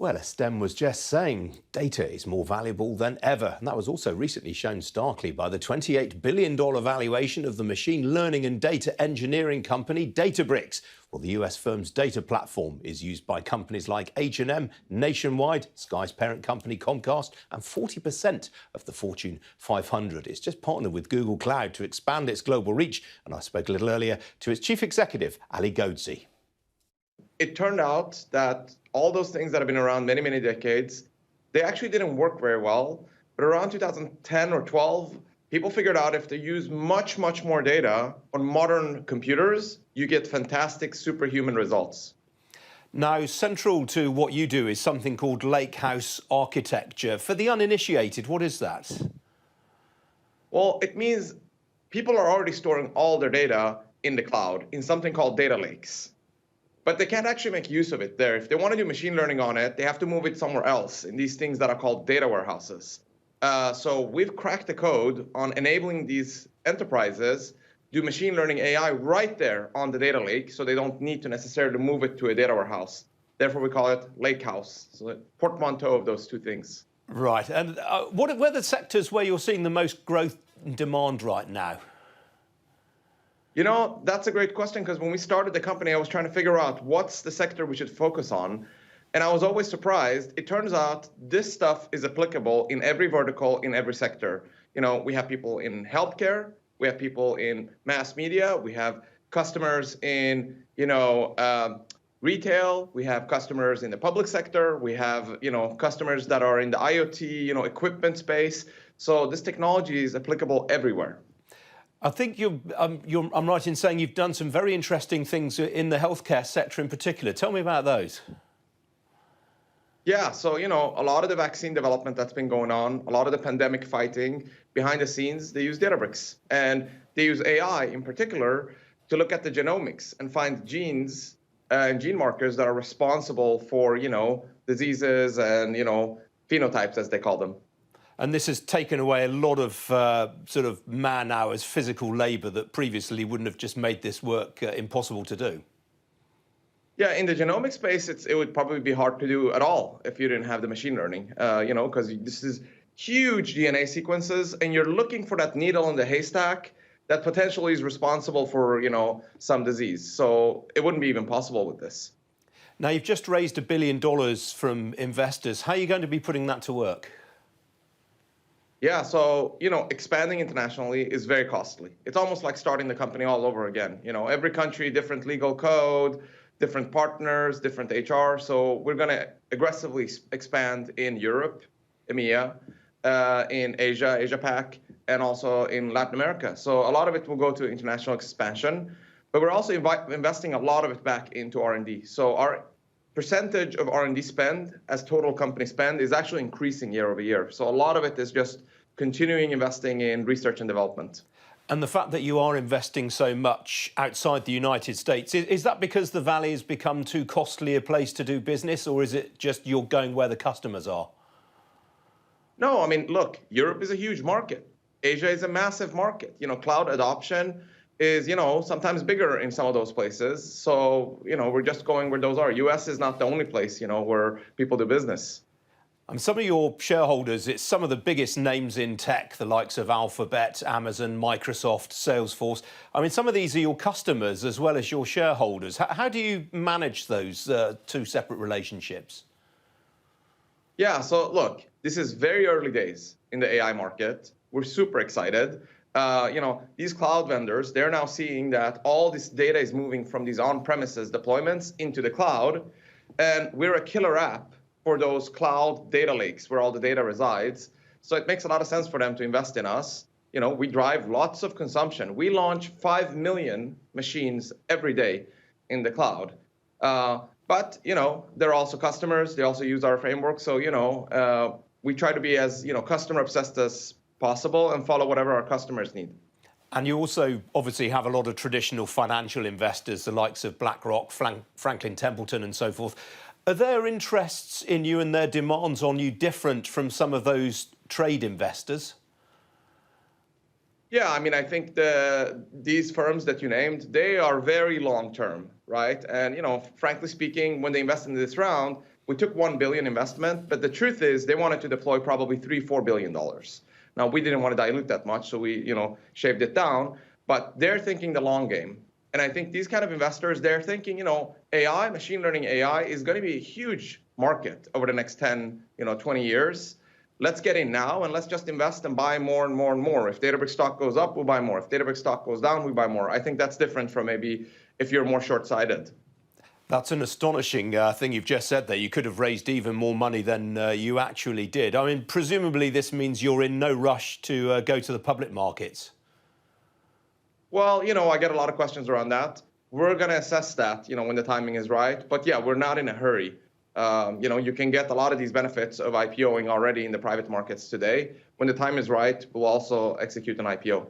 Well, Estem was just saying data is more valuable than ever. And that was also recently shown starkly by the $28 billion valuation of the machine learning and data engineering company Databricks. Well, the US firm's data platform is used by companies like H&M, Nationwide, Sky's parent company Comcast, and 40% of the Fortune 500. It's just partnered with Google Cloud to expand its global reach. And I spoke a little earlier to its chief executive, Ali Ghodsi. It turned out that all those things that have been around many, many decades, they actually didn't work very well. But around 2010 or 12, people figured out if they use much, much more data on modern computers, you get fantastic superhuman results. Now, central to what you do is something called lakehouse architecture. For the uninitiated, what is that? Well, it means people are already storing all their data in the cloud in something called data lakes. But they can't actually make use of it there. If they want to do machine learning on it, they have to move it somewhere else in these things that are called data warehouses. So we've cracked the code on enabling these enterprises do machine learning AI right there on the data lake, so they don't need to necessarily move it to a data warehouse. Therefore, we call it lakehouse. So the portmanteau of those two things. Right. And what are the sectors where you're seeing the most growth in demand right now? You know, that's a great question, because when we started the company, I was trying to figure out what's the sector we should focus on. And I was always surprised. It turns out this stuff is applicable in every vertical, in every sector. You know, we have people in healthcare, we have people in mass media, we have customers in, retail, we have customers in the public sector, we have, customers that are in the IoT, equipment space. So this technology is applicable everywhere. I think I'm right in saying you've done some very interesting things in the healthcare sector in particular. Tell me about those. Yeah, so, a lot of the vaccine development that's been going on, a lot of the pandemic fighting behind the scenes, they use Databricks. And they use AI in particular to look at the genomics and find genes and gene markers that are responsible for, diseases and, phenotypes, as they call them. And this has taken away a lot of sort of man hours, physical labour that previously wouldn't have just made this work impossible to do. Yeah, in the genomic space, it would probably be hard to do at all if you didn't have the machine learning, because this is huge DNA sequences, and you're looking for that needle in the haystack that potentially is responsible for, some disease. So it wouldn't be even possible with this. Now, you've just raised $1 billion from investors. How are you going to be putting that to work? Yeah, so, expanding internationally is very costly. It's almost like starting the company all over again. Every country, different legal code, different partners, different HR. So we're going to aggressively expand in Europe, EMEA, in Asia, Asia-Pac, and also in Latin America. So a lot of it will go to international expansion, but we're also investing a lot of it back into R&D. So our percentage of R&D spend as total company spend is actually increasing year over year. So a lot of it is just continuing investing in research and development. And the fact that you are investing so much outside the United States, is that because the Valley has become too costly a place to do business, or is it just you're going where the customers are? No, I mean, look, Europe is a huge market. Asia is a massive market. Cloud adoption is, sometimes bigger in some of those places. So, we're just going where those are. US is not the only place, where people do business. Some of your shareholders, it's some of the biggest names in tech, the likes of Alphabet, Amazon, Microsoft, Salesforce. I mean, some of these are your customers as well as your shareholders. How do you manage those two separate relationships? Yeah, so look, this is very early days in the AI market. We're super excited. These cloud vendors, they're now seeing that all this data is moving from these on-premises deployments into the cloud. And we're a killer app for those cloud data lakes where all the data resides. So it makes a lot of sense for them to invest in us. We drive lots of consumption. We launch 5 million machines every day in the cloud. But, they're also customers. They also use our framework. So, we try to be as, customer obsessed as possible and follow whatever our customers need. And you also obviously have a lot of traditional financial investors, the likes of BlackRock, Franklin Templeton and so forth. Are their interests in you and their demands on you different from some of those trade investors? Yeah, I mean, I think these firms that you named, they are very long-term, right? And, frankly speaking, when they invest in this round, we took $1 billion investment, but the truth is they wanted to deploy probably $3-4 billion. Now we didn't want to dilute that much, so we, shaved it down. But they're thinking the long game, and I think these kind of investors, they're thinking, AI, machine learning AI, is going to be a huge market over the next 10, 20 years. Let's get in now and let's just invest and buy more and more and more. If Databricks stock goes up, we'll buy more. If Databricks stock goes down, we buy more. I think that's different from maybe if you're more short-sighted. That's an astonishing thing you've just said there. You could have raised even more money than you actually did. I mean, presumably this means you're in no rush to go to the public markets. Well, I get a lot of questions around that. We're going to assess that, when the timing is right. But yeah, we're not in a hurry. You can get a lot of these benefits of IPOing already in the private markets today. When the time is right, we'll also execute an IPO.